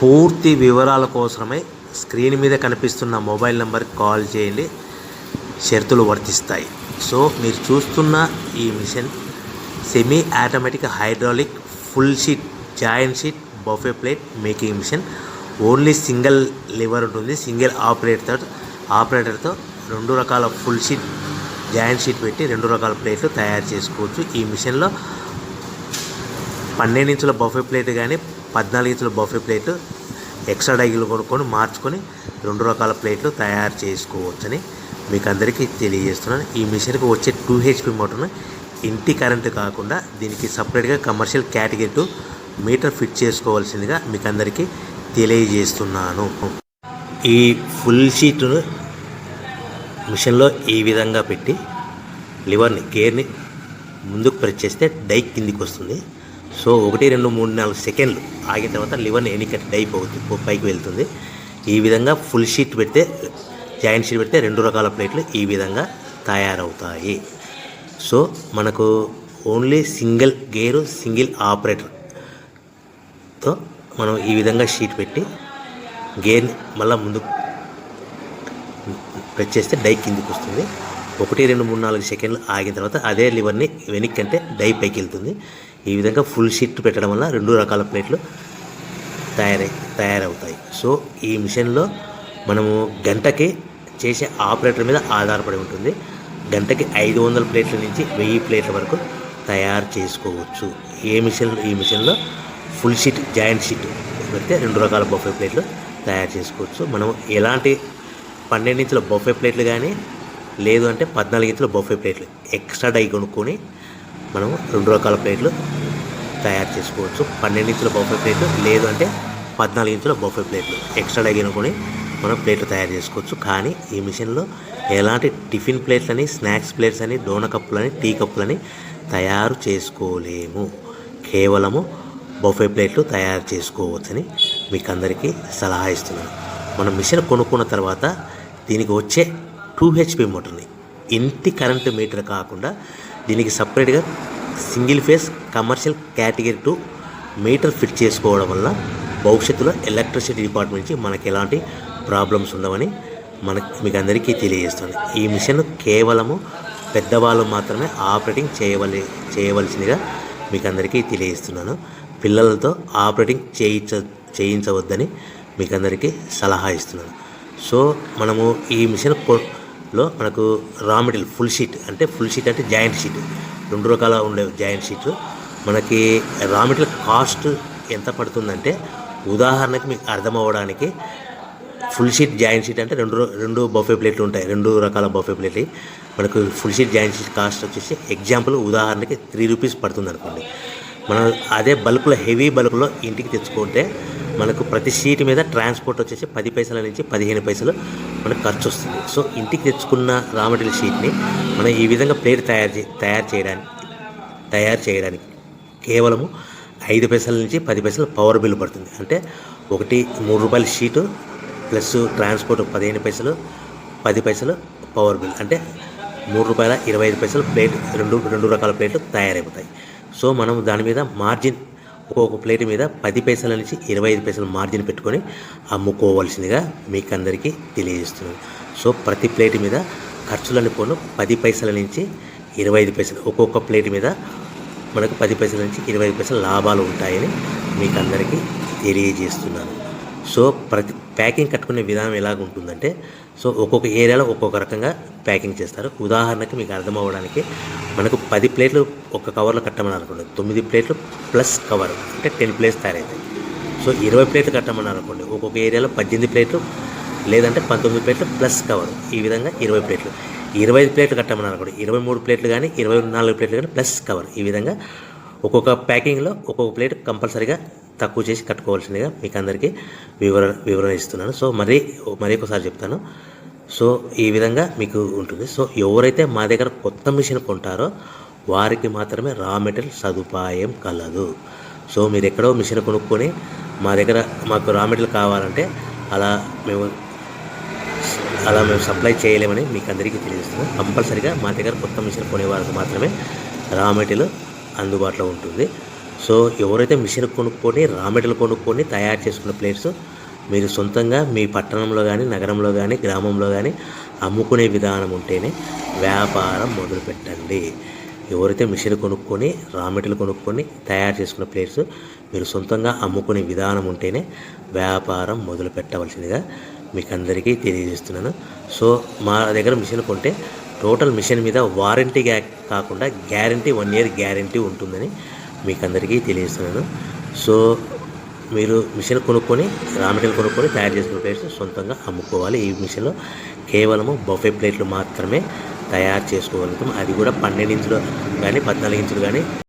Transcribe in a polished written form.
పూర్తి వివరాల కోసమై స్క్రీన్ మీద కనిపిస్తున్న మొబైల్ నెంబర్కి కాల్ చేయండి. షరతులు వర్తిస్తాయి. సో మీరు చూస్తున్న ఈ machine semi automatic hydraulic full sheet joint sheet buffet plate making machine. Only single lever ఉంటుంది. సింగిల్ ఆపరేటర్తో 2 రకాల ఫుల్ షీట్ జాయింట్ షీట్ పెట్టి 2 రకాల ప్లేట్లు తయారు చేసుకోవచ్చు. ఈ మిషన్లో 12 ఇంచుల బఫే ప్లేట్ కానీ 14 ఇంచుల బఫే ప్లేట్ ఎక్స్ట్రా డైలు కొనుక్కొని మార్చుకొని 2 రకాల ప్లేట్లు తయారు చేసుకోవచ్చని మీకు అందరికీ తెలియజేస్తున్నాను. ఈ మిషన్కి వచ్చే 2 HP మోటార్ను ఇంటి కరెంటు కాకుండా దీనికి సపరేట్గా కమర్షియల్ కేటగిరీ 2 మీటర్ ఫిట్ చేసుకోవాల్సిందిగా మీకు అందరికీ తెలియజేస్తున్నాను. ఈ ఫుల్ షీట్ను మిషన్లో ఈ విధంగా పెట్టి లివర్ని గేర్ని ముందుకు ప్రెస్ చేస్తే డై కిందికి వస్తుంది. సో 1 2 3 4 సెకండ్లు ఆగిన తర్వాత లివర్ని ఎన్నికట్టి డై పైకి వెళ్తుంది. ఈ విధంగా ఫుల్ షీట్ పెడితే జాయింట్ షీట్ పెడితే 2 రకాల ప్లేట్లు ఈ విధంగా తయారవుతాయి. సో మనకు ఓన్లీ సింగిల్ గేరు సింగిల్ ఆపరేటర్తో మనం ఈ విధంగా షీట్ పెట్టి గేర్ని మళ్ళీ ముందుకు ప్రెస్ చేస్తే డై కిందికి వస్తుంది. 1 2 3 4 సెకండ్లు ఆగిన తర్వాత అదే లివర్ని వెనక్కి అంటే డై పైకి వెళ్తుంది. ఈ విధంగా ఫుల్ షీట్ పెట్టడం వల్ల 2 రకాల ప్లేట్లు తయారవుతాయి. సో ఈ మిషన్లో మనము గంటకి చేసే ఆపరేటర్ మీద ఆధారపడి ఉంటుంది. గంటకి 500 ప్లేట్ల నుంచి 1000 ప్లేట్ల వరకు తయారు చేసుకోవచ్చు. ఈ మిషన్లో ఫుల్ షీట్ జాయింట్ షీట్ పెడితే 2 రకాల బఫే ప్లేట్లు తయారు చేసుకోవచ్చు. మనం ఎలాంటి 12 ఇంచుల బఫే ప్లేట్లు కానీ లేదు అంటే 14 ఇంచుల బఫే ప్లేట్లు ఎక్స్ట్రా డై కొనుక్కొని మనం 2 రకాల ప్లేట్లు తయారు చేసుకోవచ్చు. 12 ఇంచుల బఫే ప్లేట్లు లేదు అంటే 14 ఇంచుల బఫే ప్లేట్లు ఎక్స్ట్రా డై కొనుక్కొని మనం ప్లేట్లు తయారు చేసుకోవచ్చు. కానీ ఈ మిషన్లో ఎలాంటి టిఫిన్ ప్లేట్లని స్నాక్స్ ప్లేట్స్ అని డోనా కప్పులని టీ కప్పులని తయారు చేసుకోలేము. కేవలము బఫే ప్లేట్లు తయారు చేసుకోవచ్చని మీకు అందరికీ సలహా ఇస్తున్నాను. మనం మిషన్ కొనుక్కున్న తర్వాత దీనికి వచ్చే 2 HP మోటార్ని ఇంటి కరెంటు మీటర్ కాకుండా దీనికి సపరేట్గా single phase commercial category 2 metre fit చేసుకోవడం వల్ల భవిష్యత్తులో ఎలక్ట్రిసిటీ డిపార్ట్మెంట్ నుంచి మనకి ఎలాంటి ప్రాబ్లమ్స్ ఉండవని మీకు అందరికీ తెలియజేస్తుంది. ఈ మిషన్ కేవలము పెద్దవాళ్ళు మాత్రమే ఆపరేటింగ్ చేయవలసిందిగా మీకు అందరికీ తెలియజేస్తున్నాను. పిల్లలతో ఆపరేటింగ్ చేయించవద్దని మీకు అందరికీ సలహా ఇస్తున్నాను. సో మనము ఈ మిషన్లో మనకు రా మెటీరియల్ ఫుల్ షీట్ అంటే జాయింట్ షీట్ 2 రకాల ఉండే జాయింట్ షీట్లు మనకి రా మెటీరియల్ కాస్ట్ ఎంత పడుతుందంటే ఉదాహరణకి మీకు అర్థం అవ్వడానికి ఫుల్ షీట్ జాయింట్ షీట్ అంటే 2 బఫే ప్లేట్లు ఉంటాయి. 2 రకాల బఫే ప్లేట్లు మనకు full sheet joint sheet cost వచ్చేసి ఎగ్జాంపుల్ ఉదాహరణకి 3 రూపీస్ పడుతుంది అనుకోండి. మనం అదే బల్క్లో హెవీ బల్క్లో ఇంటికి తెచ్చుకుంటే మనకు ప్రతి షీట్ మీద ట్రాన్స్పోర్ట్ వచ్చేసి 10 పైసల నుంచి 15 పైసలు మనకు ఖర్చు వస్తుంది. సో ఇంటికి తెచ్చుకున్న రా మెటీరియల్ షీట్ని మనం ఈ విధంగా ప్లేట్ తయారు చేయడానికి కేవలము 5 పైసల నుంచి 10 పైసలు పవర్ బిల్ పడుతుంది. అంటే 3 రూపాయల షీటు ప్లస్ ట్రాన్స్పోర్ట్ 15 పైసలు 10 పైసలు పవర్ బిల్ అంటే 3 రూపాయల 25 పైసలు ప్లేట్ 2 రకాల ప్లేట్లు తయారైపోతాయి. సో మనం దాని మీద మార్జిన్ ఒక్కొక్క ప్లేట్ మీద 10 పైసల నుంచి 25 పైసలు మార్జిన్ పెట్టుకొని అమ్ముకోవాల్సిందిగా మీకు అందరికీ తెలియజేస్తున్నాను. సో ప్రతి ప్లేట్ మీద ఖర్చులని పోను 10 పైసల నుంచి 25 పైసలు ఒక్కొక్క ప్లేట్ మీద మనకు 10 పైసల నుంచి 25 పైసలు లాభాలు ఉంటాయని మీకు అందరికీ తెలియజేస్తున్నాను. సో ప్రతి ప్యాకింగ్ కట్టుకునే విధానం ఎలాగ ఉంటుందంటే సో ఒక్కొక్క ఏరియాలో ఒక్కొక్క రకంగా ప్యాకింగ్ చేస్తారు. ఉదాహరణకి మీకు అర్థం అవ్వడానికి మనకు 10 ప్లేట్లు ఒక కవర్లో కట్టమని అనుకోండి, 9 ప్లేట్లు ప్లస్ కవర్ అంటే 10 ప్లేట్స్ తయారవుతాయి. సో 20 ప్లేట్లు కట్టమని అనుకోండి, ఒక్కొక్క ఏరియాలో 18 ప్లేట్లు లేదంటే 19 ప్లేట్లు ప్లస్ కవర్ ఈ విధంగా 20 ప్లేట్లు. 25 ప్లేట్లు కట్టమని అనుకోండి, 23 ప్లేట్లు కానీ 24 ప్లేట్లు కానీ ప్లస్ కవర్ ఈ విధంగా ఒక్కొక్క ప్యాకింగ్లో ఒక్కొక్క ప్లేట్ కంపల్సరీగా తక్కువ చేసి కట్టుకోవాల్సిందిగా మీకు అందరికీ వివరణ ఇస్తున్నాను. సో మరీ ఒకసారి చెప్తాను. సో ఈ విధంగా మీకు ఉంటుంది. సో ఎవరైతే మా దగ్గర కొత్త మిషన్ కొంటారో వారికి మాత్రమే రా మెటీరియల్ సదుపాయం కలదు. సో మీరు ఎక్కడో మిషన్ కొనుక్కొని మాకు రా మెటీరియల్ కావాలంటే అలా మేము సప్లై చేయలేమని మీకు అందరికీ తెలియజేస్తున్నాం. కంపల్సరీగా మా దగ్గర కొత్త మిషన్ కొనే వారికి మాత్రమే రా మెటీరియల్ అందుబాటులో ఉంటుంది. సో ఎవరైతే మిషన్ కొనుక్కొని రా మెటీరియల్ కొనుక్కొని తయారు చేసుకున్న ప్లేట్స్ మీరు సొంతంగా మీ పట్టణంలో కానీ నగరంలో కానీ గ్రామంలో కానీ అమ్ముకునే విధానం ఉంటేనే వ్యాపారం మొదలుపెట్టండి. ఎవరైతే మిషన్ కొనుక్కొని రా మెటీరియల్ కొనుక్కొని తయారు చేసుకున్న ప్లేట్స్ మీరు సొంతంగా అమ్ముకునే విధానం ఉంటేనే వ్యాపారం మొదలు పెట్టవలసిందిగా మీకు అందరికీ తెలియజేస్తున్నాను. సో మా దగ్గర మిషన్ కొంటే టోటల్ మిషన్ మీద వారంటీ కాకుండా గ్యారంటీ 1 year గ్యారంటీ ఉంటుందని మీకు అందరికీ తెలియజేస్తున్నాను. సో మీరు మిషన్ కొనుక్కొని రా మెటీరియల్ కొనుక్కొని తయారు చేసుకున్న ప్లేట్స్ సొంతంగా అమ్ముకోవాలి. ఈ మిషన్లో కేవలము బఫే ప్లేట్లు మాత్రమే తయారు చేసుకోగలుగుతాం. అది కూడా 12 ఇంచులు కానీ 14 ఇంచులు కానీ